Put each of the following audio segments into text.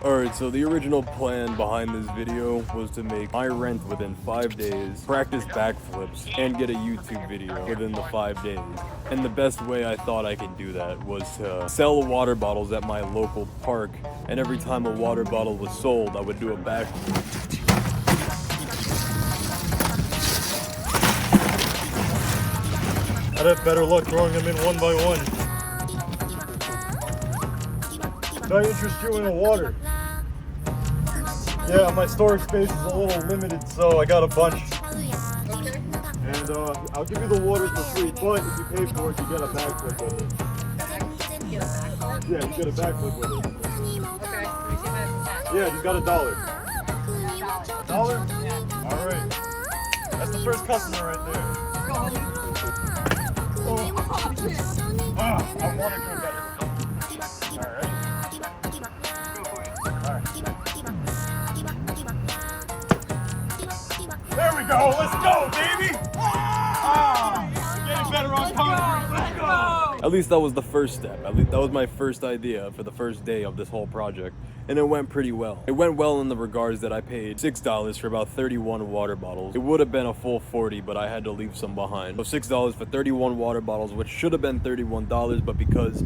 Alright, so the original plan behind this video was to make my rent within 5 days, practice backflips, and get a YouTube video within the 5 days. And the best way I thought I could do that was to sell water bottles at my local park, and every time a water bottle was sold, I would do a backflip. I'd have better luck throwing them in one by one. Can I interest you in the water? Yeah, my storage space is a little limited, so I got a bunch. Okay. And I'll give you the water for free, but if you pay for it, you get a backflip with it. Get a backflip? Yeah, you get a backflip with it. Okay. Yeah, you got $1. $1? Yeah. Alright. That's the first customer right there. I want to go better. Alright. There we go, let's go, baby! Getting better on concrete, let's go! At least that was the first step. At least that was my first idea for the first day of this whole project. And it went pretty well. It went well in the regards that I paid $6 for about 31 water bottles. It would have been a full 40, but I had to leave some behind. So $6 for 31 water bottles, which should have been $31, but because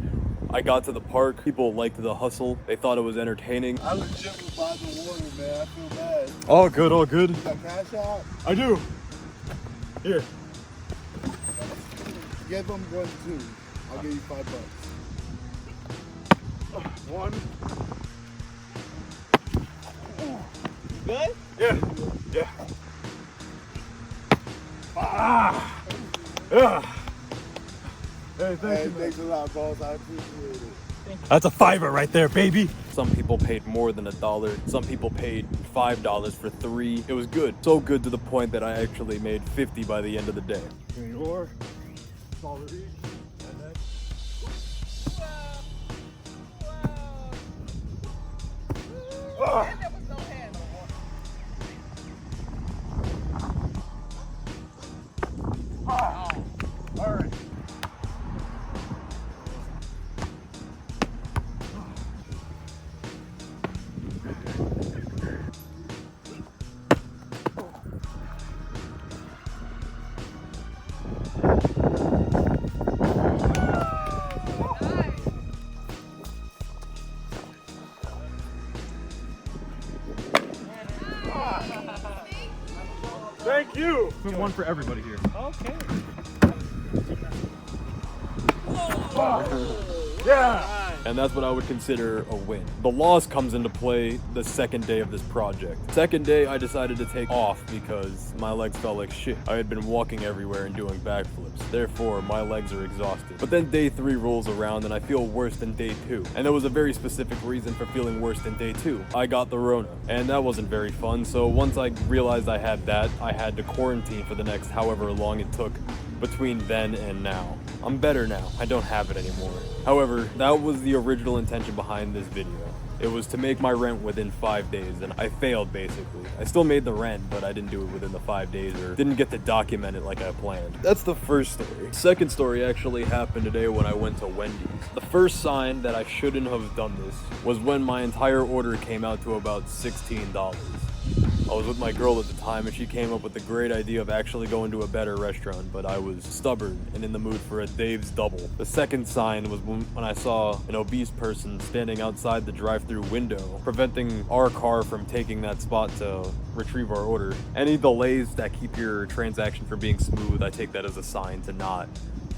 I got to the park, people liked the hustle. They thought it was entertaining. I legit would buy the water, man. I feel bad. All good, all good. You got cash out? I do. Here. Give them 1, 2. I'll give you $5. One. Good? Yeah. Yeah. Ah. Yeah. Hey, Hey, thanks a lot, boss. I appreciate it. That's a $5 right there, baby. Some people paid more than $1. Some people paid $5 for 3. It was good. So good to the point that I actually made 50 by the end of the day. Here you are. Solid each. And then... There was no hand. All right. Thank you. One for everybody here. Okay. Yeah. And that's what I would consider a win. The loss comes into play the second day of this project. Second day, I decided to take off because my legs felt like shit. I had been walking everywhere and doing backflips. Therefore, my legs are exhausted. But then day 3 rolls around and I feel worse than day 2. And there was a very specific reason for feeling worse than day 2. I got the Rona. And that wasn't very fun. So once I realized I had that, I had to quarantine for the next however long it took between then and now. I'm better now. I don't have it anymore. However, that was the original intention behind this video. It was to make my rent within 5 days, and I failed basically. I still made the rent, but I didn't do it within the 5 days or didn't get to document it like I planned. That's the first story. Second story actually happened today when I went to Wendy's. The first sign that I shouldn't have done this was when my entire order came out to about $16. I was with my girl at the time and she came up with the great idea of actually going to a better restaurant, but I was stubborn and in the mood for a Dave's Double. The second sign was when I saw an obese person standing outside the drive-thru window, preventing our car from taking that spot to retrieve our order. Any delays that keep your transaction from being smooth, I take that as a sign to not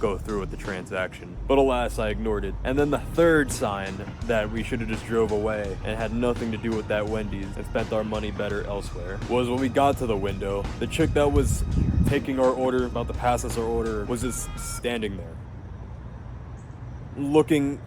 go through with the transaction. But alas, I ignored it. And then the third sign that we should have just drove away and had nothing to do with that Wendy's and spent our money better elsewhere was when we got to the window, the chick that was taking our order, about to pass us our order, was just standing there, looking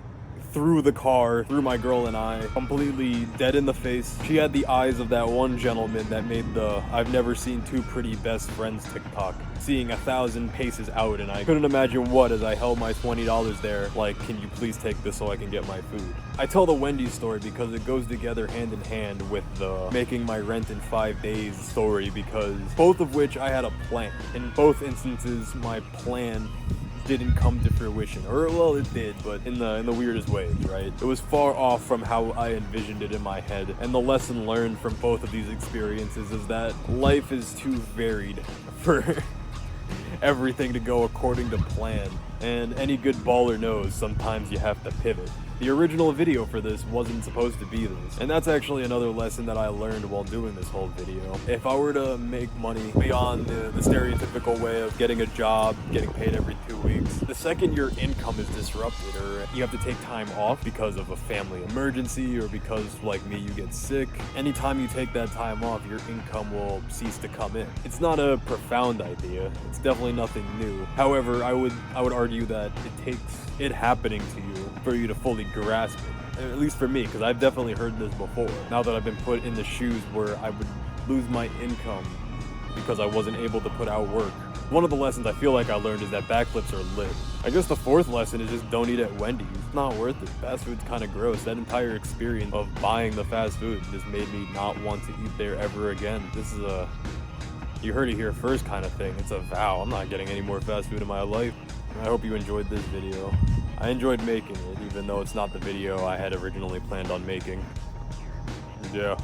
through the car, through my girl and I, completely dead in the face. She had the eyes of that one gentleman that made the "I've never seen two pretty best friends" TikTok, seeing 1,000 paces out, and I couldn't imagine what as I held my $20 there, like, can you please take this so I can get my food? I tell the Wendy's story because it goes together hand in hand with the making my rent in 5 days story, because both of which I had a plan. In both instances, my plan didn't come to fruition. Or, well, it did, but in the weirdest ways, right? It was far off from how I envisioned it in my head. And the lesson learned from both of these experiences is that life is too varied for everything to go according to plan. And any good baller knows sometimes you have to pivot. The original video for this wasn't supposed to be this. And that's actually another lesson that I learned while doing this whole video. If I were to make money beyond the stereotypical way of getting a job, getting paid every 2 weeks, the second your income is disrupted or you have to take time off because of a family emergency or because, like me, you get sick, anytime you take that time off, your income will cease to come in. It's not a profound idea. It's definitely nothing new. However, I would argue that it takes it happening to you for you to fully grasp it. At least for me, because I've definitely heard this before. Now that I've been put in the shoes where I would lose my income because I wasn't able to put out work. One of the lessons I feel like I learned is that backflips are lit. I guess the fourth lesson is just don't eat at Wendy's. It's not worth it. Fast food's kind of gross. That entire experience of buying the fast food just made me not want to eat there ever again. This is a you heard it here first kind of thing. It's a vow. I'm not getting any more fast food in my life. I hope you enjoyed this video. I enjoyed making it, even though it's not the video I had originally planned on making. Yeah.